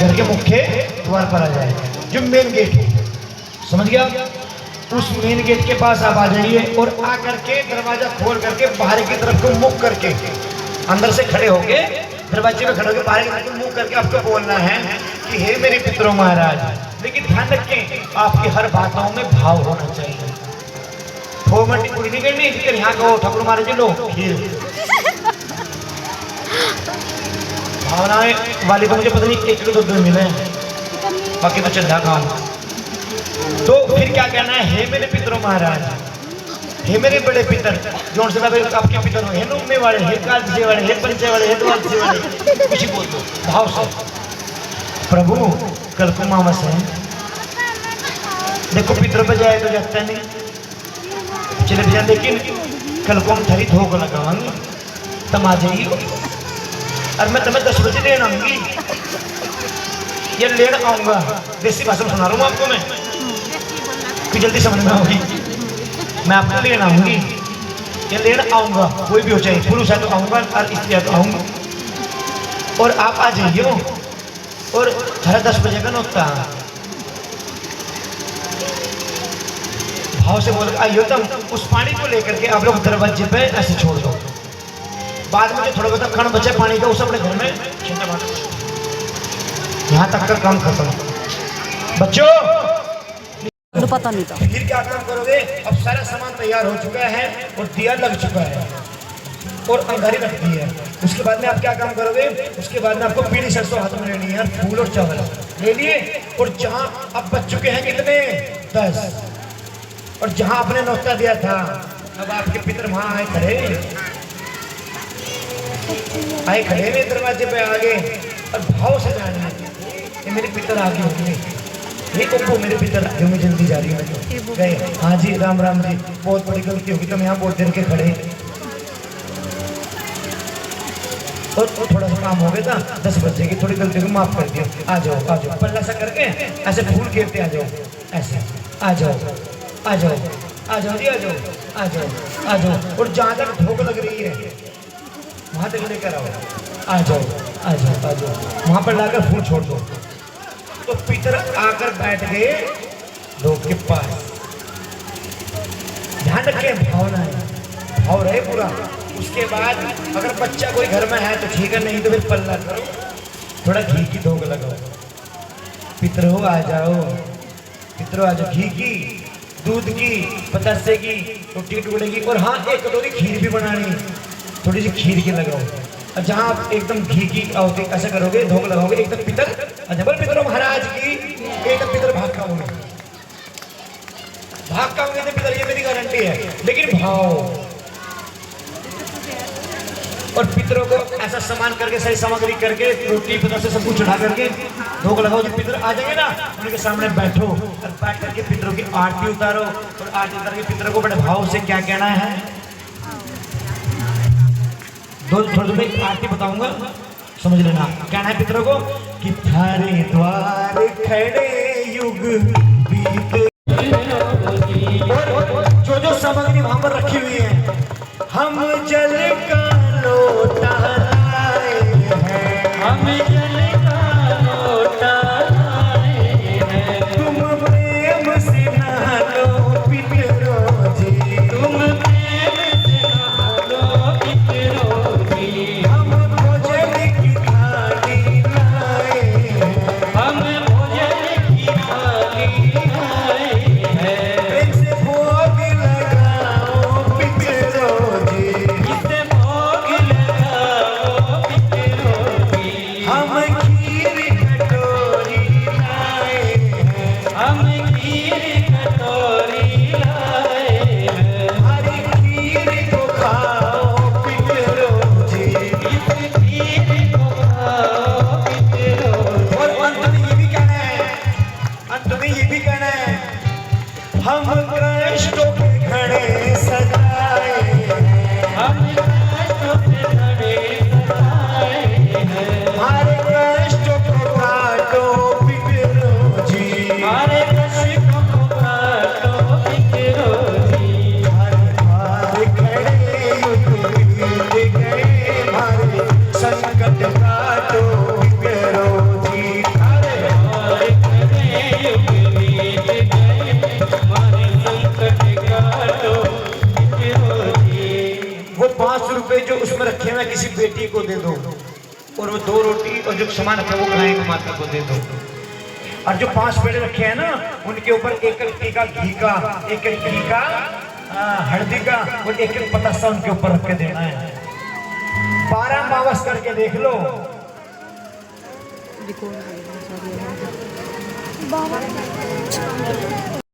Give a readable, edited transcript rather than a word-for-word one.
घर के मुख्य द्वार पर आ जाए, जो मेन गेट है, समझ गया? उस मेन गेट के पास आप आ जाइए और आकर के दरवाजा खोल करके बाहर की तरफ को मुख करके, अंदर से खड़े होके दरवाजे में खड़े होकर बाहर की तरफ मुंह करके आपको बोलना है कि हे मेरे पितरों महाराज। लेकिन ध्यान रखें, आपकी हर बातों में भाव होना चाहिए। फोमटी पूरी नहीं करनी, फिर यहाँ को ठाकुर महाराज जी लो भावनाएं वाली तो मुझे पता नहीं, एक दो मिले बाकी तो चंदा काम। तो फिर क्या कहना है, हे मेरे पितरों महाराज, हे मेरे बड़े पितर, जो से आपके पितर हो, हे नुम्मे वाले, हे कालसे वाले, हे पंचे वाले, हे द्वारसे वाले, कुछ ही बोल दो भाव से। प्रभु कल को मामस है, देखो पितरों पे जाए तो जाता नहीं चले भैया, लेकिन कल को हम थरी धोख लगावांगे, तुम आ जाइए और मैं तुम्हें 10 बजे लेना आऊंगी, ये लेना आऊंगा। देसी भाषा में सुना रहा हूँ आपको मैं, कि जल्दी समझ में होगी। मैं आपको लेना आऊंगी, ये लेना आऊंगा, कोई भी हो चाहे, पुरुष है तो आऊंगा और स्त्री है तो आऊंगा, और आप आ जाइए। और 10:30 बजे का नोकता भाव से बोल आइयो, तब उस पानी को लेकर के आप लोग दरवाजे पे ऐसे छोड़ दो। बाद में जो थोड़ा बहुत खण बचे पानी का, उसे अपने घर में यहाँ तक का काम खत्म। बच्चों पता नहीं था। फिर क्या काम करोगे? अब सारा सामान तैयार हो चुका है और दिया लग चुका है और अंगारी रख दी है। उसके बाद में आप क्या काम करोगे? उसके बाद में आपको पीली सरसों हाथ में लेनी है, फूल और चावल ले लिए, और जहां अब बच चुके हैं कितने? 10। और जहां आपने न्योता दिया था, अब आपके पितर वहां आए खड़े में दरवाजे पे आगे, और भाव से जाना है ये मेरे पितर आगे होंगे, ये ओप्पो मेरे पितर आगे, मैं जल्दी जा रही हूँ गए। हाँ जी, राम राम जी, बहुत बड़ी गलती होगी, तुम यहाँ बहुत देर के खड़े, और थोड़ा सा काम हो गया था, 10 बजे की थोड़ी गलती को माफ कर दियो। आ जाओ पल्ला सा करके ऐसे फूल घेरते आ जाओ, ऐसे आ जाओ जी, आ जाओ। और जहाँ तक भूख लग रही है वहां तक लेकर आओ, आ जाओ, वहां पर लाकर फूल छोड़ दो। तो पितर आकर बैठ गए लोग के पास। ध्यान रखें, भाव रहे पूरा। उसके बाद अगर बच्चा कोई घर में है तो ठीक है, नहीं तो फिर पल्ला करो, थोड़ा घी की धोख लगाओ। पितरों आ जाओ, घी की, दूध की, पतासे की, रोटी टुकड़े की, और हाँ एक कटोरी खीर भी बनानी, थोड़ी सी खीर की लगाओ। और जहाँ आप एकदम घी की आओगे ऐसा करोगे, धोख लगाओगे, एकदम पितर जबल पितरों महाराज की, एकदम पितर भाग खाओगे तो पितर, ये मेरी गारंटी है। लेकिन भाव, और पितरों को ऐसा सामान करके, सही सामग्री करके, रोटी पतासे सब कुछ चढ़ा करके धोख लगाओ। जब पितर आ जाएंगे ना, उनके सामने बैठो और बैठ करके पितरों की आरती उतारो, और आरती उतार के पितरों को बड़े भाव से क्या कहना है, थोड़ी आरती बताऊंगा, समझ लेना। कहना है पितरों को कि थारे द्वार खड़े युग बीते, जो सामग्री वहां पर रखी हुई है, हम जल का लोटा लाए हैं, हम जल का लोटा लाए हैं, तुम प्रेम से नहा लो पितरों जी, तुम प्रेम से नहा लो पितरों जी, हम भोजन की थाली लाए हैं, हम भोजन की थाली लाए हैं, प्रेम से भोग लगाओ पितरों जी, इसे भोग लगाओ पितरों जी, हम खीर कटोरी लाए हैं, हम खीर कटोरी लाए हैं, हरी खीर को खाओ पितरों जी। इस खीर को खाओ पितरों जी। और अंत में ये भी कहना है, हम कष्टों के घड़े सजाए हैं, हम कष्टों के घड़े सजाए हैं, हमारे कष्टों को काटो पितरों जी, हमारे कष्टों को काटो पितरों जी, हमारे खड़े युग बीत गए, हमारे संकट काटो पितरों जी। रुपए जो उसमें रखे हुए किसी बेटी को दे दो, और वो 2 रोटी और जो सामान रखे वो गाय को माता को दे दो। और जो 5 पेड़ रखे हैं ना उनके ऊपर 1 टीका घी का, 1 टीका हल्दी का और 1 पतासा उनके ऊपर रख के देना है। 12 मावस करके देख लो।